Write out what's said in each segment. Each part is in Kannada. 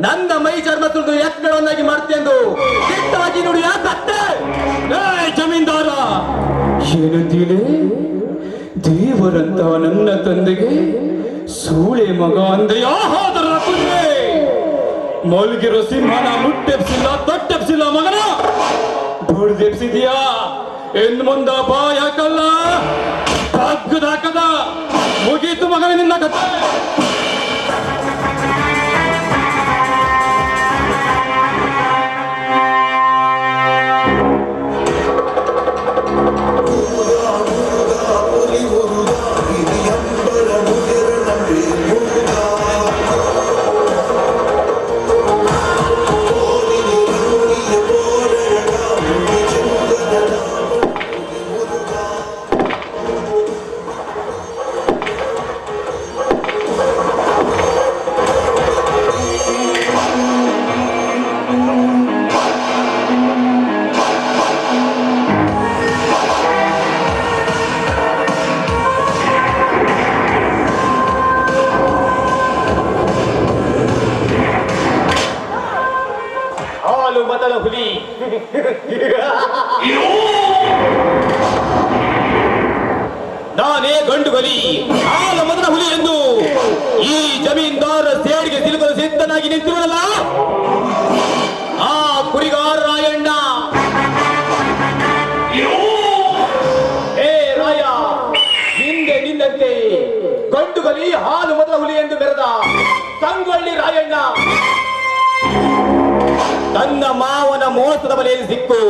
ನನ್ನ ಮೈ ಚರ್ಮ ತುಳಿದು ಎತ್ತುಗಳನ್ನಾಗಿ ಮಾಡ್ತೆಂದು ದಿಟ್ಟವಾಗಿ ನುಡಿಯ ಕತ್ತೆ. ಜಮೀನ್ದಾರ ಏನಂತೀಲೆ? ದೇವರಂತ ನನ್ನ ತಂದೆಗೆ ಸೂಳೆ ಮಗ ಅಂದೆಯಾ? ಹಾದರ ಕುಂದೆ ಮಲ್ಗಿರೋ ಸಿಂಹನ ಮುಟ್ಟೆಪ್ಸಿಲ್ಲ, ತೊಟ್ಟೆಪ್ಸಿಲ್ಲ ಮಗನ ಬುಡ್ದೆಪ್ಸಿದ್ಯಾ? ಇನ್ ಮುಂದ ಬಾಯ ಕಲ್ಲ ಹಾಕದ ಮುಗೀತು ಮಗನ ನಿನ್ನ ಕಥೆ. ಮೊದಲ ಹುಲಿ ನಾನೇ ಗಂಡು ಹುಲಿ, ಹಾಲ ಮೊದಲ ಹುಲಿ ಎಂದು ಈ ಜಮೀನ್ದಾರ ಸೇಡಿಗೆ ಸಿಲುಕಲು ಸಿದ್ಧನಾಗಿ ನಿಂತಿರುವಲ್ಲ ಆ ಕುರಿಗಾರ ರಾಯಣ್ಣ. ಹೇ ರಾಯ, ಹಿಂದೆ ನಿನ್ನಂತೆ ಗಂಡು ಹುಲಿ ಹಾಲು ಮೊದಲ ಹುಲಿ ಎಂದು ಮೆರೆದ ಸಂಗೊಳ್ಳಿ ರಾಯಣ್ಣ ತನ್ನ ಮಾವನ ಮೋಸದ ಬಲೆಯಲ್ಲಿ ಸಿಕ್ಕು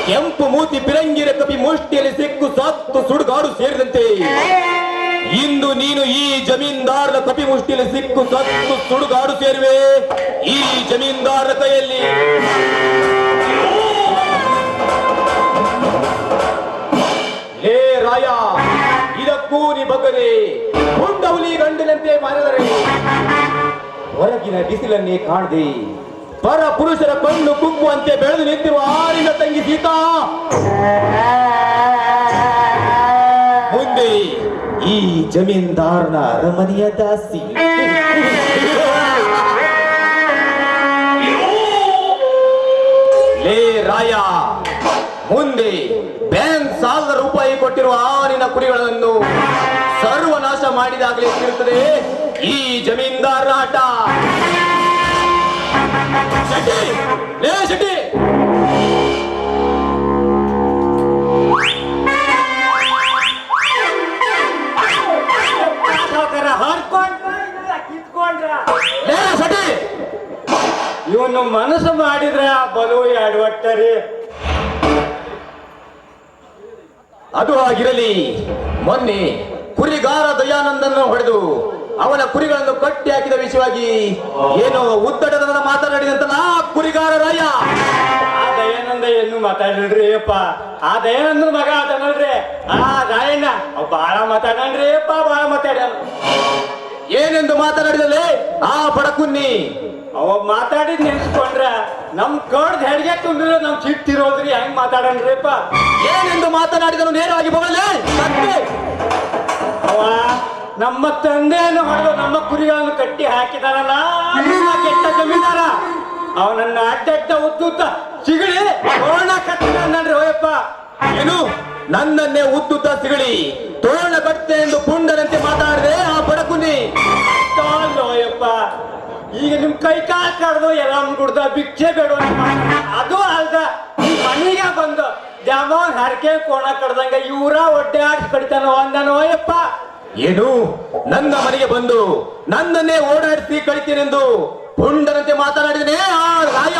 ಕೆಂಪು ಮೂತಿ ಪಿರಂಗಿರ ಕಪಿ ಮುಷ್ಟಿಯಲ್ಲಿ ಸಿಕ್ಕು ಸತ್ತು ಸುಡುಗಾಡು ಸೇರಿದಂತೆ ಇಂದು ನೀನು ಈ ಜಮೀನ್ದಾರರ ಕಪಿ ಮುಷ್ಟಿಯಲ್ಲಿ ಸಿಕ್ಕು ಸತ್ತು ಸುಡುಗಾಡು ಸೇರುವೆ ಈ ಜಮೀನ್ದಾರರ ಕೈಯಲ್ಲಿ. ಲೇ ರಾಯ, ಇದಕ್ಕೂ ನೀ ಬಗ್ಗದೆ ಹುಂಡಹುಲಿ ಗಂಡಿನಂತೆ ಮಾಡಿದರೆ ಹೊರಗಿನ ಬಿಸಿಲನ್ನೇ ಕಾಣದೆ ಪರ ಪುರುಷರ ಕಣ್ಣು ಕುಕ್ಕುವಂತೆ ಬೆಳೆದು ನಿಂತಿರುವ ಆರಿನ ತಂಗಿ ಸೀತಾ ಮುಂದೆ ಈ ಜಮೀನ್ದಾರನ ಅರಮನೆಯ ದಾಸಿ. ಲೇ ರಾಯ, ಮುಂದೆ ಬ್ಯಾಂಕ್ ಸಾಲದ ರೂಪಾಯಿ ಕೊಟ್ಟಿರುವ ಆರಿನ ಕುರಿಗಳನ್ನು ಸರ್ವನಾಶ ಮಾಡಿದಾಗಲೇ ತಿಳಿಯುತ್ತದೆ ಈ ಜಮೀನ್ದಾರನ ಆಟ. ಶೆಟ್ಟಿ, ಲೇ ಶೆಟ್ಟಿ, ಇವನು ಮನಸ್ಸು ಮಾಡಿದ್ರೆ ಬಲು ಎಡವಟ್ಟರಿ. ಅದು ಆಗಿರಲಿ, ಮೊನ್ನೆ ಕುರಿಗಾರ ದಯಾನಂದನ ಹೊಡೆದು ಅವನ ಕುರಿಗಳನ್ನು ಕಟ್ಟಿ ಹಾಕಿದ ವಿಷಯವಾಗಿ ಏನೋ ಉದ್ದಟದ ಮಾತನಾಡಿದಂತಲ್ಲ ಕುರಿಗಾರ ರಾಯ. ಆ ದಯಾನಂದ ಏನು ಮಾತಾಡಿಲ್ರಿ ಅಪ್ಪ, ಆ ದಯಾನಂದನ ಮಗ ಅದನಲ್ರಿ ಆ ರಾಯಣ್ಣ ಬಾಳ ಮಾತಾಡನ್ರಿ ಅಪ್ಪ, ಬಾಳ ಮಾತಾಡ. ಏನೆಂದು ಮಾತನಾಡಿದಲೇ ಆ ಬಡಕುನ್ನಿ? ಅವ ಮಾತಾಡಿದ್ ನೆನ್ಸ್ಕೊಂಡ್ರ ನಮ್ ಕಡ್ದ ಹೆಡ್ಗೆ ತುಂಬಿದ್ರೆ ನಮ್ ಸಿಟ್ಟಿರೋದ್ರಿ ಹೆಂಗ್ ಮಾತಾಡನ್ರಿ ಅಪ್ಪ. ಏನೆಂದು ಮಾತನಾಡಿದನು ನೇರವಾಗಿ ಬಗಲೇ? ಅವ ನಮ್ಮ ತಂದೆಯನ್ನು ಹೊಡೆದು ನಮ್ಮ ಕುರಿಗಳನ್ನು ಕಟ್ಟಿ ಹಾಕಿದಾರಲ್ಲ ಕೆಟ್ಟ ಜಮೀನ್ದಾರ ಅವನನ್ನ ಅಡ್ಡಡ್ಡ ಉದ್ದುತ್ತ ಸಿಗಳಿ ತೋರಣ ಕಟ್ಟಿದ್ರಿ ಹೋಯಪ್ಪ. ಏನು ನನ್ನನ್ನೇ ಉದ್ದುತ್ತ ಸಿಗಳಿ ತೋರಣ ಕಟ್ಟೆ ಎಂದು ಪುಂಡನಂತೆ ಮಾತಾಡಿದೆ ಆ ಬಡಕುನಿ? ಹೋಯಪ್ಪ, ಈಗ ನಿಮ್ ಕೈ ಕಾಲು ಕಡ್ದು ಎಲ್ಲ ಗುಡ್ದ ಭಿಕ್ಷೆ ಬೇಡ ಅದು ಅಲ್ದ ಮನೆಗೆ ಬಂದು ಜಾಮೂನ್ ಹರಕೆ ಕೋಣ ಕಡ್ದಂಗ ಇವ್ರ ಒಡ್ಡಾಡಿ ಕಡಿತಾನ ಒಂದನ ಹೋಯಪ್ಪ. ಏನು ನನ್ನ ಮನೆಗೆ ಬಂದು ನನ್ನನ್ನೇ ಓಡಾಡಿಸಿ ಕಳಿತೀನೆಂದು ಪುಂಡನಂತೆ ಮಾತನಾಡಿದನೆ ಆ ರಾಯ?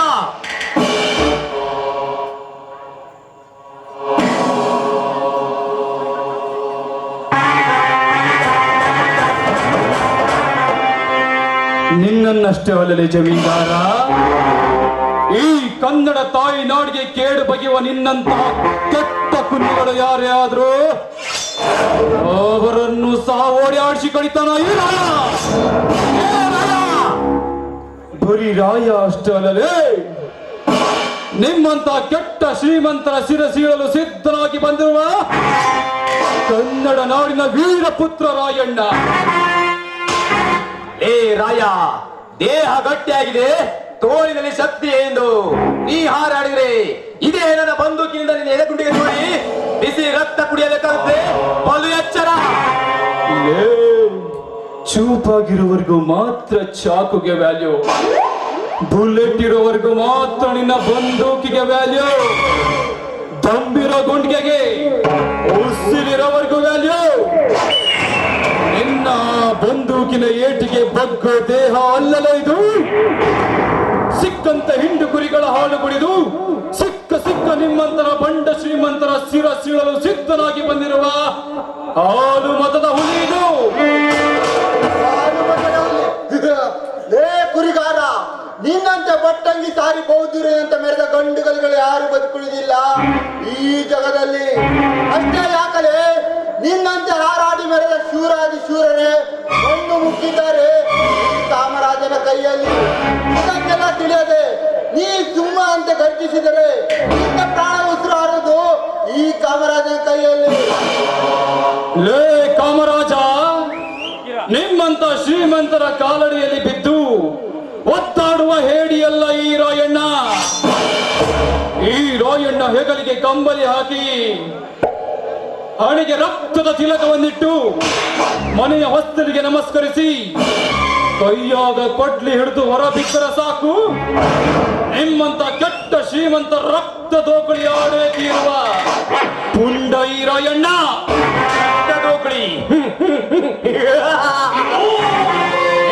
ನಿನ್ನನ್ನಷ್ಟೇ ಅಲ್ಲಲೇ ಜಮೀನ್ದಾರ, ಈ ಕನ್ನಡ ತಾಯಿ ನಾಡಿಗೆ ಕೇಡು ಬಗೆಯುವ ನಿನ್ನಂತಹ ಕೆಟ್ಟ ಕುನ್ನಿಗಳು ಯಾರೇ ಆದ್ರೂ ಅವರನ್ನು ಸಹ ಓಡಾಡಿಸಿ ಕಡಿತಾನ ಈ ರಾಯ. ಬರೀ ರಾಯ ಅಷ್ಟೇ ಅಲ್ಲಲೇ, ನಿಮ್ಮಂತ ಕೆಟ್ಟ ಶ್ರೀಮಂತರ ಶಿರಸೀಳಲು ಸಿದ್ಧನಾಗಿ ಬಂದಿರುವ ಕನ್ನಡ ನಾಡಿನ ವೀರ ಪುತ್ರ ರಾಯಣ್ಣ. ಏ ರಾಯ, ದೇಹ ಗಟ್ಟಿಯಾಗಿದೆ, ತೋಳಿನಲ್ಲಿ ಶಕ್ತಿ ಎಂದು ನೀ ಹಾರಾಡಿದ್ರೆ ಇದೇ ನನ್ನ ಬಂದೂಕಿನಿಂದ ನಿನ್ನ ಎದೆಗುಂಡಿಗೆ ನೋಡಿ ಬಿಸಿ ರಕ್ತ ಕುಡಿಯಬೇಕಾಗುತ್ತೆ. ಬಲು ಎಚ್ಚರ. ಚೂಪಾಗಿರೋವರೆಗೂ ಮಾತ್ರ ಚಾಕುಗೆ ವ್ಯಾಲ್ಯೂ, ಬುಲೆಟ್ ಇರೋವರೆಗೂ ಮಾತ್ರ ನಿನ್ನ ಬಂದೂಕಿಗೆ ವ್ಯಾಲ್ಯೂ, ದಂಬಿರೋ ಗುಂಡಿಗೆಗೆ ಉಸಿರಿರೋವರೆಗೂ ವ್ಯಾಲ್ಯೂ. ನಿನ್ನ ಬಂದೂಕಿನ ಏಟಿಗೆ ಬಗ್ಗೋ ದೇಹ ಅಲ್ಲಲ್ಲ ಇದು. ಸಿಕ್ಕಂತ ಹಿಂಡು ಕುರಿಗಳ ಹಾಳು ಕುಡಿದು ಸಿಕ್ಕ ನಿಮ್ಮಂತರ ಬಂಡ ಶ್ರೀಮಂತರ ಶಿರ ಸೀಳಲು ಸಿದ್ಧನಾಗಿ ಬಂದಿರುವ ಹಾಲು ಮತದ ಹುಲಿ ಇದು. ಲೇ ಕುರಿಗಾರ, ನಿನ್ನಂತೆ ಬಟ್ಟಂಗಿ ಸಾರಿ ಬೌದ್ಧರಂತ ಮೆರೆದ ಗಂಡುಗಳು ಯಾರು ಬದುಕುಳಿದಿಲ್ಲ ಈ ಜಗದಲ್ಲಿ. ಅಷ್ಟೇ ಯಾಕಲೆ ನಿನ್ನಂತೆ ಹಾರಾಡಿ ಮೆರೆದ ಶೂರಾದಿ ಶೂರರೇ ಮಣ್ಣು ಮುಕ್ಕಿದ್ದಾರೆ ಈ ಕಾಮರಾಜನ ಕೈಯಲ್ಲಿ. ಇದಕ್ಕೆಲ್ಲ ತಿಳಿಯದೆ ನೀ ಸುಮ್ಮ ಅಂತ ಗರ್ಜಿಸಿದರೆ ನಿನ್ನ ಪ್ರಾಣ ಉಸಿರು ಹಾರೋದು ಈ ಕಾಮರಾಜನ ಕೈಯಲ್ಲಿ. ಲೇ ಕಾಮರಾಜ, ನಿಮ್ಮಂತ ಶ್ರೀಮಂತರ ಕಾಲಡಿಯಲ್ಲಿ ಬಿದ್ದು ಒತ್ತಾಡುವ ಹೇಡಿಯಲ್ಲ ಈ ರಾಯಣ್ಣ. ಈ ರಾಯಣ್ಣ ಹೆಗಲಿಗೆ ಕಂಬಳಿ ಹಾಕಿ ಹಣೆಗೆ ರಕ್ತದ ತಿಲಕವನ್ನಿಟ್ಟು ಮನೆಯ ಹೊಸ್ತಲಿಗೆ ನಮಸ್ಕರಿಸಿ ಕೈಯಾಗ ಕೊಡ್ಲಿ ಹಿಡಿದು ಹೊರ ಬಿಕ್ಕರ ಸಾಕು ನಿಮ್ಮಂತ ಕೆಟ್ಟ ಶ್ರೀಮಂತ ರಕ್ತ ದೋಕಳಿ ಆಡೇ ತೀರುವ ಪುಂಡ ಈ ರಾಯಣ್ಣ. ದೋಕಳಿ.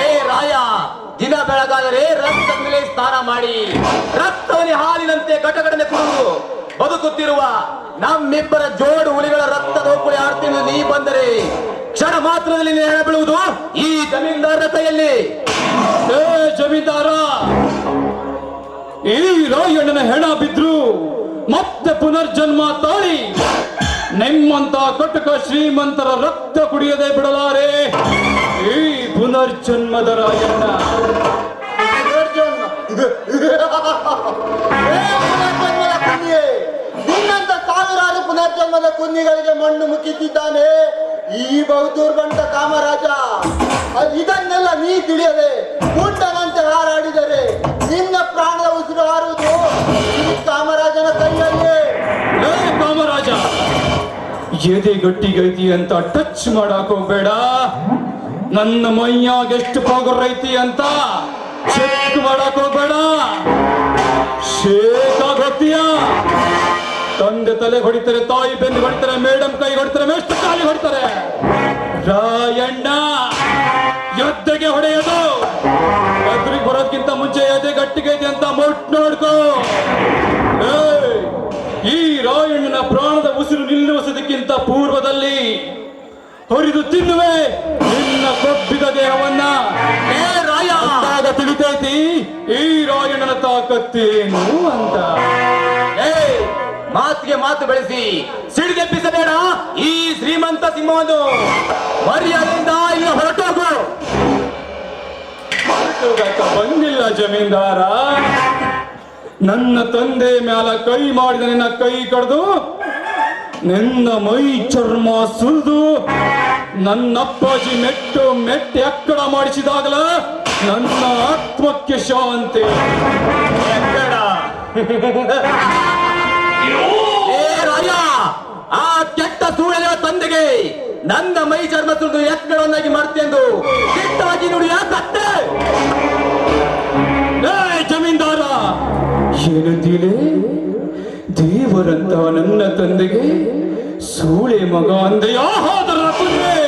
ಏ ರಾಯ, ದಿನ ಬೆಳಗಾದರೆ ರಕ್ತ ಮೇಲೆ ಸ್ನಾನ ಮಾಡಿ ರಕ್ತವನ್ನೇ ಹಾಲಿನಂತೆ ಘಟಘಟನೆ ಕುಡಿದು ಬದುಕುತ್ತಿರುವ ನಮ್ಮಿಬ್ಬರ ಜೋಡು ಹುಲಿಗಳ ರಕ್ತ ದೋಕಳಿ ಆಡ್ತೀನಿ ನೀ ಬಂದರೆ ಕ್ಷಣ ಮಾತ್ರದಲ್ಲಿ ನೆನೆ ಬೀಳುವುದು ಈ ಜಮೀನ್ದಾರರ ಕೈಯಲ್ಲಿ. ಏ ಜಮೀನ್ದಾರ, ಈ ರಾಯಣ್ಣನ ಹೆಣ ಬಿದ್ರು ಮತ್ತೆ ಪುನರ್ಜನ್ಮ ತಾಳಿ ನಿಮ್ಮಂತ ಕಟಕ ಶ್ರೀಮಂತರ ರಕ್ತ ಕುಡಿಯದೆ ಬಿಡಲಾರೆ ಈ ಪುನರ್ಜನ್ಮದ ರಾಯಣ್ಣ. ನಿನ್ನಂತ ಸಾವಿರಾರು ಪುನರ್ಜನ್ಮದ ಕುನ್ನಿಗಳಿಗೆ ಮಣ್ಣು ಮುಕ್ಕಿಸಿದ್ದಾನೆ ಈ ಬಹುದೂರ್ ಬಂಟ ಕಾಮರಾಜ. ಇದನ್ನೆಲ್ಲ ನೀ ತಿಳಿಯದೆ ಪುಂಡನಂತೆ ಹಾರಾಡಿದರೆ ನಿನ್ನ ಪ್ರಾಣದ ಉಸಿರು ಹಾರುವುದು ಈ ಕಾಮರಾಜನ ಕೈಯಲ್ಲಿ. ಏ ಕಾಮರಾಜ, ಎದೆ ಗಟ್ಟಿಗೈತಿ ಅಂತ ಟಚ್ ಮಾಡಕ್ ಹೋಗ್ಬೇಡ. ನನ್ನ ಮೈಯಾಗ ಎಷ್ಟು ಪವರ್ ಐತಿ ಅಂತ ಚೆಕ್ ಮಾಡಕ್ ಹೋಗ್ಬೇಡ. ಶೇಕ್ ಆಗೋಗ್ತೀಯ. ತಂದೆ ತಲೆ ಹೊಡಿತಾರೆ, ತಾಯಿ ಬೆನ್ನು ಹೊಡಿತಾರೆ, ಮೇಡಮ್ ಕೈ ಹೊಡಿತಾರೆ, ಮೇಷ್ಟ್ರ ಕಾಲಿ ಹೊಡಿತಾರೆ. ರಾಯಣ್ಣ ಎದ್ದೆಗೆ ಹೊಡೆಯೋದು. ಎದುರಿಗೆ ಬರೋದ್ಕಿಂತ ಮುಂಚೆ ಎದೆ ಗಟ್ಟಿಗೈತಿ ಅಂತ ಮುಟ್ ನೋಡ್ಕೋ. ಈ ರಾಯಣ್ಣನ ಪ್ರಾಣದ ಉಸಿರು ನಿಲ್ಲುವುದಕ್ಕಿಂತ ಪೂರ್ವದಲ್ಲಿ ಹೊರಿದು ತಿನ್ನುವೆ ನಿನ್ನ ಕೊಬ್ಬಿದ ದೇಹವನ್ನ. ಏ ರಾಯ, ಆಗ ತಿಳಿತೈತಿ ಈ ರಾಯಣ್ಣನ ತಾಕತ್ತೇನು ಅಂತ. ಏ ಮಾತಿಗೆ ಮಾತು ಬೆಳೆಸಿ ಸಿಡಿದೆಬ್ಬಿಸಬೇಡ ಈ ಶ್ರೀಮಂತ ಸಿಂಹವನ್ನು. ಮರ್ಯಾದೆಯಿಂದ ಇಲ್ಲ ಹೊರಟೋಗು. ಬಂದಿಲ್ಲ ಜಮೀನ್ದಾರ. ನನ್ನ ತಂದೆ ಮ್ಯಾಲ ಕೈ ಮಾಡಿದ ನಿನ್ನ ಕೈ ಕಡ್ದು ನಿನ್ನ ಮೈ ಚರ್ಮ ಸುರಿದು ನನ್ನ ಅಪ್ಪಾಜಿ ಮೆಟ್ಟು ಎಕ್ಕಡ ಮಾಡಿಸಿದಾಗಲ ನನ್ನ ಆತ್ಮಕ್ಕೆ ಶಾಂತಿ. ಎಕ್ಕಡ. ಏ ರಾಯ, ಆ ಕೆಟ್ಟ ಸೂಳೆಯ ತಂದೆಗೆ ನನ್ನ ಮೈ ಚರ್ಮ ಸುರಿದು ಎಕ್ಕಡವನ್ನಾಗಿ ಮಾಡ್ತೆಂದು ಕೆಟ್ಟವಾಗಿ ನುಡಿಯ ಕತ್ತೆ. ಜಮೀನ್ದಾರ, ಏನಂತೀಲೆ? ದೇವರಂತ ನನ್ನ ತಂದೆಗೆ ಸೂಳೆ ಮಗ ಅಂದೆಯಾ? ಹೋದರ ಕುದುರೆ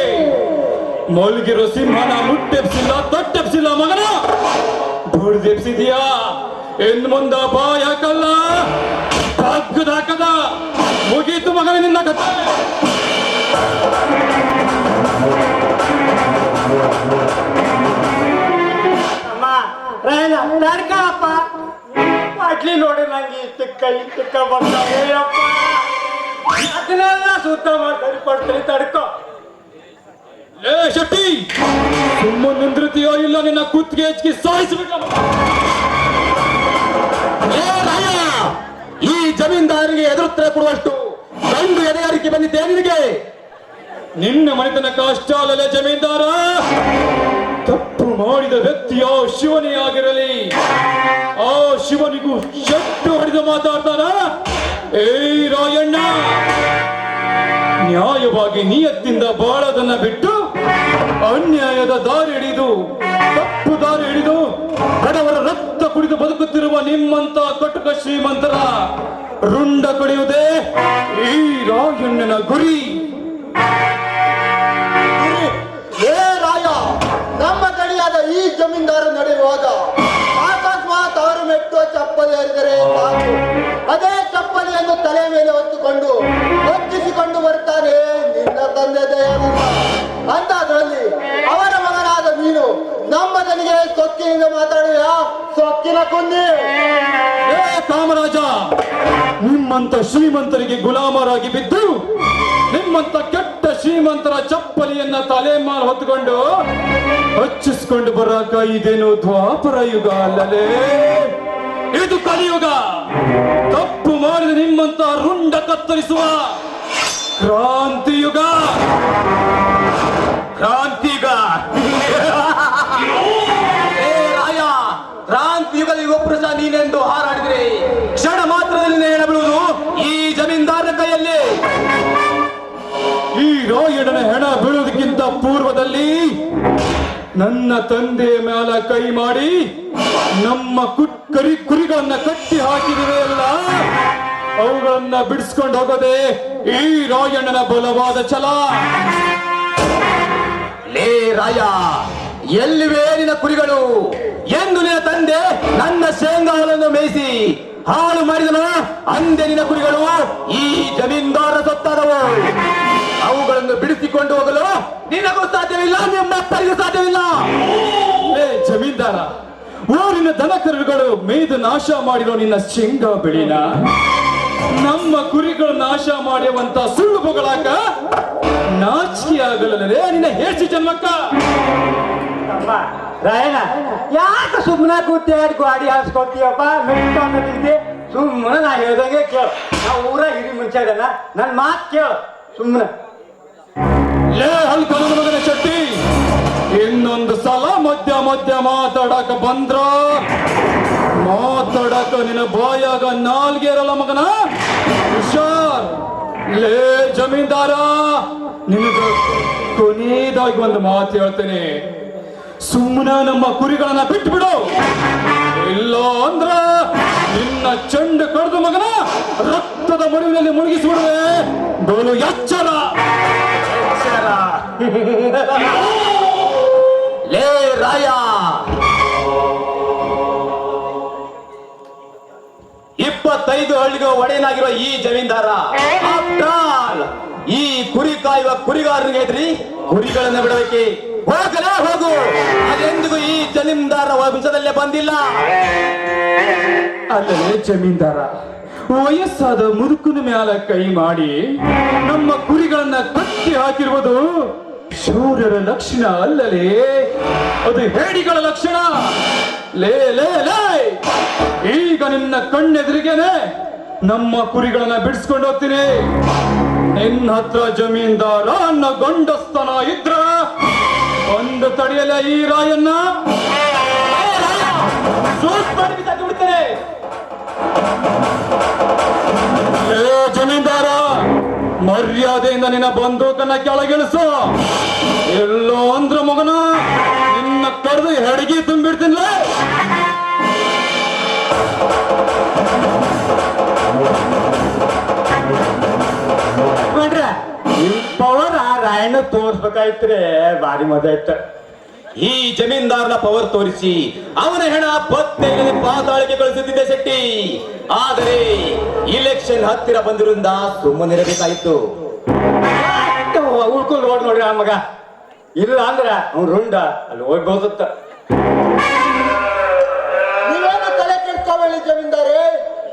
ಮಲ್ಗಿರೋ ಸಿಂಹನ ಮುಟ್ಟೆಪ್ಸಿಲ್ಲ, ತೊಟ್ಟೆಪ್ಸಿಲ್ಲ ಮಗನ. ಬುಡ್ದೆಪ್ಸಿದ್ಯಾ? ಇನ್ ಮುಂದ ಬಾಯ ಕಲ್ಲ ಹಾಕದ ಮುಗೀತು ಮಗನ ನಿನ್ನ ಕಥೆ. ಅಮ್ಮ ರಾಯಣ್ಣ ತಡ್ಕಪ್ಪ. ಅಟ್ಲಿ ನೋಡಿ ನಂಗೆ ಇಷ್ಟಕ್ಕ ಬರ್ತಾವೇಯಪ್ಪ. ಅದನ್ನೆಲ್ಲ ಸುತ್ತ ಮಾಡಿ ಕೊಡ್ತೀನಿ, ತಡ್ಕೋ. ಏ ಶೆಟ್ಟಿ, ಸುಮ್ಮನೆ ನಿಂದ್ರತೀಯೋ ಇಲ್ಲ ನಿನ್ನ ಕುತ್ತಿಗೆ ಹೆಚ್ಚಿಗೆ ಸಾಯಿಸ್ಬಿಟ್ಟ. ಏ ರಾಯ, ಈ ಜಮೀನ್ದಾರಿಗೆ ಎದುರುತ್ತರ ಕೊಡುವಷ್ಟು ಗಂಡು ಎದೆಗಾರಿಕೆ ಬಂದಿದ್ದೆ ನಿನಗೆ. ನಿನ್ನ ಮನೆತನಕ ಅಷ್ಟ ಅಲ್ಲಲೇ ಜಮೀನ್ದಾರ. ತಪ್ಪು ಮಾಡಿದ ವ್ಯಕ್ತಿಯ ಶಿವನೇ ಆಗಿರಲಿ, ಆ ಶಿವನಿಗೂ ಶೆಟ್ಟು ಹೊಡೆದು ಮಾತಾಡ್ತಾನ. ಏಯ್ ರಾಯಣ್ಣ, ನ್ಯಾಯವಾಗಿ ನಿಯತ್ತಿಂದ ಬಾಳೋದನ್ನ ಬಿಟ್ಟು ಅನ್ಯಾಯದ ದಾರಿ ಹಿಡಿದು, ತಪ್ಪು ದಾರಿ ಹಿಡಿದು ಬಡವರ ರಕ್ತ ಕುಡಿದು ಬದುಕುತ್ತಿರುವ ನಿಮ್ಮಂತ ಕಟುಕ ಶ್ರೀಮಂತರ ರುಂಡ ಕಡಿಯುವುದೇ ಈ ರಾಯಣ್ಣನ ಗುರಿ. ಏ ರಾಯ, ನಮ್ಮ ಗಡಿಯಾದ ಈ ಜಮೀನ್ದಾರ ನಡೆಯುವಾಗ ಅಕಸ್ಮಾತ್ ಅವರು ಮೆಟ್ಟುವ ಚಪ್ಪಲಿ ಹರಿದರೆ ಸಾಕು, ಅದೇ ಚಪ್ಪಲಿಯನ್ನು ತಲೆ ಮೇಲೆ ಹೊತ್ತುಕೊಂಡು ಹೊತ್ತಿಸಿಕೊಂಡು ಬರ್ತಾನೆ ನಿನ್ನ ತಂದೆ ದಯಾನಂದ. ಅಂತಾದ್ರಲ್ಲಿ ಅವರ ಮಗನಾದ ನೀನು ನಮ್ಮ ಜನಿಗೆ ಸೊಕ್ಕಿನಿಂದ ಮಾತಾಡುವ ಸೊಕ್ಕಿನ ಕುಂದಿ. ಏ ಕಾಮರಾಜ, ನಿಮ್ಮಂತ ಶ್ರೀಮಂತರಿಗೆ ಗುಲಾಮರಾಗಿ ಬಿದ್ದು ನಿಮ್ಮಂತ ಕೆಟ್ಟ ಶ್ರೀಮಂತರ ಚಪ್ಪಲಿಯನ್ನ ತಲೆ ಮೇಲೆ ಹೊತ್ತುಕೊಂಡು ಹಚ್ಚಿಸ್ಕೊಂಡು ಬರಾಕ ಇದೇನು ದ್ವಾಪರ ಯುಗ ಅಲ್ಲಲೇ, ಇದು ಕಲಿಯುಗ. ತಪ್ಪು ಮಾಡಿದ ನಿಮ್ಮಂತ ರುಂಡ ಕತ್ತರಿಸುವ ಕ್ರಾಂತಿಯುಗ. ಕ್ರಾಂತಿಯುಗ. ಏ ರಾಯ, ಕ್ರಾಂತಿಯುಗದ ಯುಗ ಪುರುಷ ನೀನೆಂದು ಹಾರಾಡಿದ್ರೆ ಕ್ಷಣ ಮಾತ್ರದಲ್ಲಿ ಹೆಣ ಬೀಳುವುದು ಈ ಜಮೀನ್ದಾರನ ಕೈಯಲ್ಲಿ. ಈ ರಾಯಣ್ಣನ ಹೆಣ ಬೀಳುವುದಕ್ಕಿಂತ ಪೂರ್ವದಲ್ಲಿ ನನ್ನ ತಂದೆಯ ಮೇಲೆ ಕೈ ಮಾಡಿ ನಮ್ಮ ಕುರಿಗಳನ್ನ ಕಟ್ಟಿ ಹಾಕಿದಿವೆ ಅಲ್ಲ, ಅವುಗಳನ್ನ ಬಿಡಿಸ್ಕೊಂಡು ಹೋಗೋದೇ ಈ ರಾಯಣ್ಣನ ಬಲವಾದ ಛಲ. ಲೇ ರಾಯ, ಎಲ್ಲಿವೆ ನಿನ್ನ ಕುರಿಗಳು? ಎಂದು ನಿನ್ನ ತಂದೆ ನನ್ನ ಶೇಂಗಾಗಳನ್ನು ಮೇಯಿಸಿ ಹಾಳು ಮಾಡಿದನು, ಅಂದೆ ನಿನ್ನ ಕುರಿಗಳು ಈ ಜಮೀನ್ದಾರ ಸತ್ತಾದವು. ಅವುಗಳನ್ನು ಬಿಡಿಸಿಕೊಂಡು ಹೋಗಲು ನಿನಗೂ ಸಾಧ್ಯವಿಲ್ಲ, ನಿಮ್ಮ ಅಪ್ಪರಿಗೂ ಸಾಧ್ಯವಿಲ್ಲ. ಏ ಜಮೀನ್ದಾರ, ಊರಿನ ದನಕರುಗಳು ಮೇಯ್ದು ನಾಶ ಮಾಡಿರೋ ನಿನ್ನ ಶೇಂಗಾ ಬೆಳಿನ ನಮ್ಮ ಕುರಿಗಳು ನಾಶ ಮಾಡುವಂತ ಸುಳ್ಳು ಬೊಗಳಾಕ ನಾಚಿಕೆ ಆಗಲೇ ನಿನ್ನ ಹೇಸಿ ಜನ್ಮಕ್ಕ. ಅಮ್ಮ ರಾಯಣ್ಣ, ಯಾಕೆ ಸುಮ್ಮನೆ ಕೂತಿ ಗಾಡಿ ಹಾಸ್ಕೊತೀಯಪ್ಪ? ಮೆಟ್ಟಿ ಸುಮ್ಮನೆ ನಾ ಹೇಳ್ದಂಗೆ ಕೇಳು. ನಾ ಊರ ಹಿರಿ ಮುಂಚೆ ಅದನ್ನ ನನ್ನ ಮಾತು ಕೇಳು ಸುಮ್ಮನೆ. ಲೇ ಹಲ್ಕನ ಮಗನ ಶೆಟ್ಟಿ, ಇನ್ನೊಂದು ಸಲ ಮಧ್ಯ ಮಧ್ಯ ಮಾತಾಡಕ ಬಂದ್ರ ಮಾತಾಡಕ ನಿನ್ನ ಬಾಯಾಗ ನಾಲ್ಗೆ ಇರಲ್ಲ ಮಗನ, ಹುಷಾರ್. ಲೇ ಜಮೀನ್ದಾರ, ನಿನಗ ಕೊನೆಯದಾಗಿ ಒಂದು ಮಾತು ಹೇಳ್ತೇನೆ, ಸುಮ್ಮನೆ ನಮ್ಮ ಕುರಿಗಳನ್ನ ಬಿಟ್ಟು ಬಿಡು, ಇಲ್ಲ ಅಂದ್ರ ನಿನ್ನ ಚೆಂಡು ಕಡ್ದು ಮಗನ ರಕ್ತದ ಮಡುವಿನಲ್ಲಿ ಮುಳುಗಿಸಿಬಿಡುವೆ. ಬೋಲು ಎಚ್ಚರ. ಲೇ ರಾಯ, 25 ಹಳ್ಳಿಗೆ ಒಡೆಯನಾಗಿರುವ ಈ ಜಮೀನ್ದಾರ ಆಫ್ಟರ್ ಆಲ್ ಈ ಕುರಿ ಕಾಯುವ ಕುರಿಗಾರನಿಗೆ ಹೆದರಿ ಕುರಿಗಳನ್ನ ಬಿಡಬೇಕೆ? ಹೋಗಲೇ ಹೋಗು, ಅದೆಂದಿಗೂ ಈ ಜಮೀನ್ದಾರ ವಂಶದಲ್ಲೇ ಬಂದಿಲ್ಲ. ಅಲ್ಲೇ ಜಮೀನ್ದಾರ, ವಯಸ್ಸಾದ ಮುದುಕನ ಮ್ಯಾಲ ಕೈ ಮಾಡಿ ನಮ್ಮ ಕುರಿಗಳನ್ನ ಕಟ್ಟಿ ಹಾಕಿರುವುದು ಶೂರರ ಲಕ್ಷಣ ಅಲ್ಲಲೇ, ಅದು ಹೇಡಿಗಳ ಲಕ್ಷಣ. ಲೇ ಲೇ ಲೇ, ಈಗ ನಿನ್ನ ಕಣ್ಣೆದುರಿಗೇನೆ ನಮ್ಮ ಕುರಿಗಳನ್ನ ಬಿಡಿಸ್ಕೊಂಡು ಹೋಗ್ತೀನಿ. ನಿನ್ನ ಹತ್ರ ಜಮೀನ್ದಾರ ಅನ್ನೋ ಗಂಡಸ್ತನ ಇದ್ರ ಒಂದು ತಡೆಯಲ್ಲ ಈ ರಾಯನ್ನ. ಬಿಡ್ತೇನೆ. ಜಮೀನ್ದಾರ, ಮರ್ಯಾದೆಯಿಂದ ನಿನ್ನ ಬಂದೂಕನ್ನ ಕೆಳಗಿಳಿಸು, ಎಲ್ಲೋ ಅಂದ್ರ ಮಗನ ನಿನ್ನ ಕರೆದು ಹೆಡಗಿ ತುಂಬಿಡ್ತೀನಿ. ಪವರ್ ಆ ರಾಯಣ್ಣ ತೋರ್ಸ್ಬೇಕಾಯ್ತ್ರಿ, ಭಾರಿ ಮಜಾ ಇತ್ತು. ಈ ಜಮೀನ್ದಾರನ ಪವರ್ ತೋರಿಸಿ ಅವನ ಹೆಣ ಪತ್ತೆಗೆ ಪಾತಾಳಕ್ಕೆ ಕಳಿಸುತ್ತಿದ್ದೆ ಶೆಟ್ಟಿ. ಆದರೆ ಇಲೆಕ್ಷನ್ ಹತ್ತಿರ ಬಂದಿರುವುದರಿಂದ ಸುಮ್ಮನಿರಬೇಕಾಯಿತು. ಉಳ್ಕೊಂಡು ರೋಡ್ ನೋಡ್ರಿ ಆ ಮಗ, ಇಲ್ಲ ಅಂದ್ರ ಅವ್ನು ರುಂಡ ಅಲ್ಲಿ ಹೋಗ್ಬೋದತ್ತ. ನೀವೇನು ತಲೆ ಕೆಡ್ಸ್ಕೋಬೇಡಿ ಜಮೀನ್ದಾರೆ,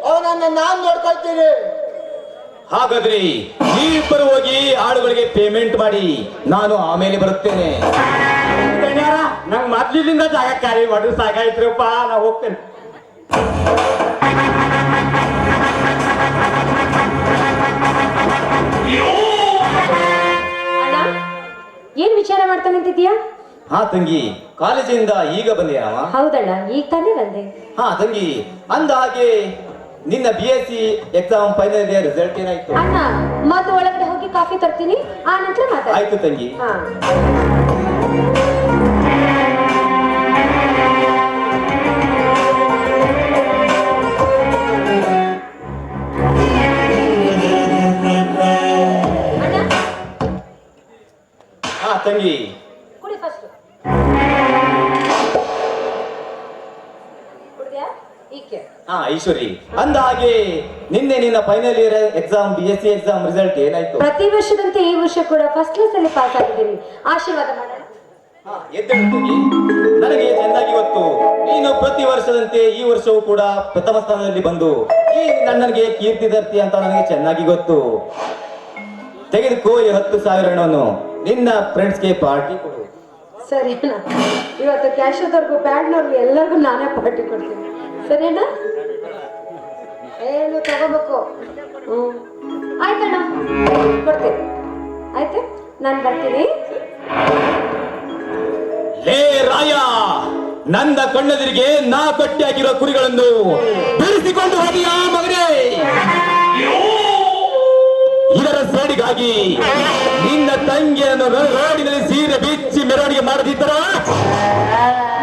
ಅವನನ್ನ ನಾನ್ ನೋಡ್ಕೊಳ್ತೀನಿ. ಹಾಗಾದ್ರೆ ನೀವಿಬ್ಬರು ಹೋಗಿ ಆಳುಗಳಿಗೆ ಪೇಮೆಂಟ್ ಮಾಡಿ, ನಾನು ಆಮೇಲೆ ಬರುತ್ತೇನೆ. ನಂಗೆ ಮೊದ್ಲಿಂದ ಜಾಗ ಖಾಲಿ ಮಾಡಿ ಸಾಕಾಯ್ತ್ರಪ್ಪ, ನಾ ಹೋಗ್ತೇನೆ. ಅಣ್ಣ, ಏನ್ ವಿಚಾರ ಮಾಡ್ತಾ ನಿಂತಿದ್ಯಾ? ಹಾ ತಂಗಿ, ಕಾಲೇಜಿಂದ ಈಗ ಬಂದೇನವ? ಹೌದಣ್ಣ, ಈಗ ತಾನೇ ಬಂದೆ. ಹಾ ತಂಗಿ, ಅಂದ ಹಾಗೆ ನಿನ್ನ BSc exam final year result ಏನಾಯ್ತು? ಅಣ್ಣ ಮೊದಲು ಒಳಗಡೆ ಹೋಗಿ ಕಾಫಿ ತರ್ತೀನಿ, ಆ ನಂತರ ಮಾತಾಡ. ಆಯ್ತು ತಂಗಿ. ಹಾ. ಅಣ್ಣ, ಹಾ ತಂಗಿ, ಕುಡಿ ಫಸ್ಟ್. ಕುಡ್ದ್ಯಾ? ಈಕೆ. ಹಾ ಈಶ್ವರಿ, ಅಂದ ಹಾಗೆ ನಿನ್ನೆ ನಿನ್ನ final year exam BSc exam result ಏನಾಯ್ತು? ಪ್ರತಿ ವರ್ಷದಂತೆ ಈ ವರ್ಷ ಕೂಡ ಫಸ್ಟ್ ಕ್ಲಾಸ್ ಅಲ್ಲಿ ಪಾಸ್ ಆಗಿದ್ದೀನಿ. ಆಶೀರ್ವಾದ ಮಾಡೋಣ. ಹಾ, ಎದ್ದೇಳು ತಂಗಿ. ನನಗೆ ಚೆನ್ನಾಗಿ ಗೊತ್ತು, ನೀನು ಪ್ರತಿ ವರ್ಷದಂತೆ ಈ ವರ್ಷವೂ ಕೂಡ ಪ್ರಥಮ ಸ್ಥಾನದಲ್ಲಿ ಬಂದು ಈ ನನ್ನನಿಗೆ ಕೀರ್ತಿ ತರ್ತಿ ಅಂತ ನನಗೆ ಚೆನ್ನಾಗಿ ಗೊತ್ತು. ತೆಗೆದುಕೋ ಈ 10,000 ಹಣವನ್ನು, ನಿನ್ನ ಫ್ರೆಂಡ್ಸ್ಗೆ ಪಾರ್ಟಿ ಕೊಡು. ಸರಿ ಅಣ್ಣ, ಇವತ್ತು ಕ್ಯಾಶದವ್ರಿಗೂ ಪ್ಯಾಡ್ನವ್ರಿಗೂ ಎಲ್ಲರಿಗೂ ನಾನೇ ಪಾರ್ಟಿ ಕೊಡ್ತೀನಿ. ಸರಿನಾ? ಏನು ತಗೋಬೇಕು? ಆಯ್ತಣ್ಣ, ಕೊಡ್ತೀನಿ. ಆಯ್ತು, ನಾನು ಬರ್ತೀನಿ. ಲೇ ರಾಯ, ನನ್ನ ಕಣ್ಣೆದುರಿಗೆ ನಾ ಕಟ್ಟಿ ಹಾಕಿರೋ ಕುರಿಗಳನ್ನು ಬಿಡಿಸಿಕೊಂಡು ಹೋಗಿಯಾ ಮಗನೇ? ಇದರ ಸೇಡಿಗಾಗಿ ನಿನ್ನ ತಂಗಿಯನ್ನು ರೋಡಿನಲ್ಲಿ ಸೀರೆ ಬಿಚ್ಚಿ ಮೆರವಣಿಗೆ ಮಾಡದಿದ್ದರ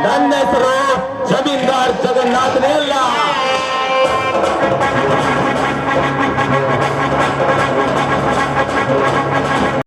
ನನ್ನ ಹೆಸರು ಜಮೀನ್ದಾರ್ ಜಗನ್ನಾಥನೇ ಅಲ್ಲ.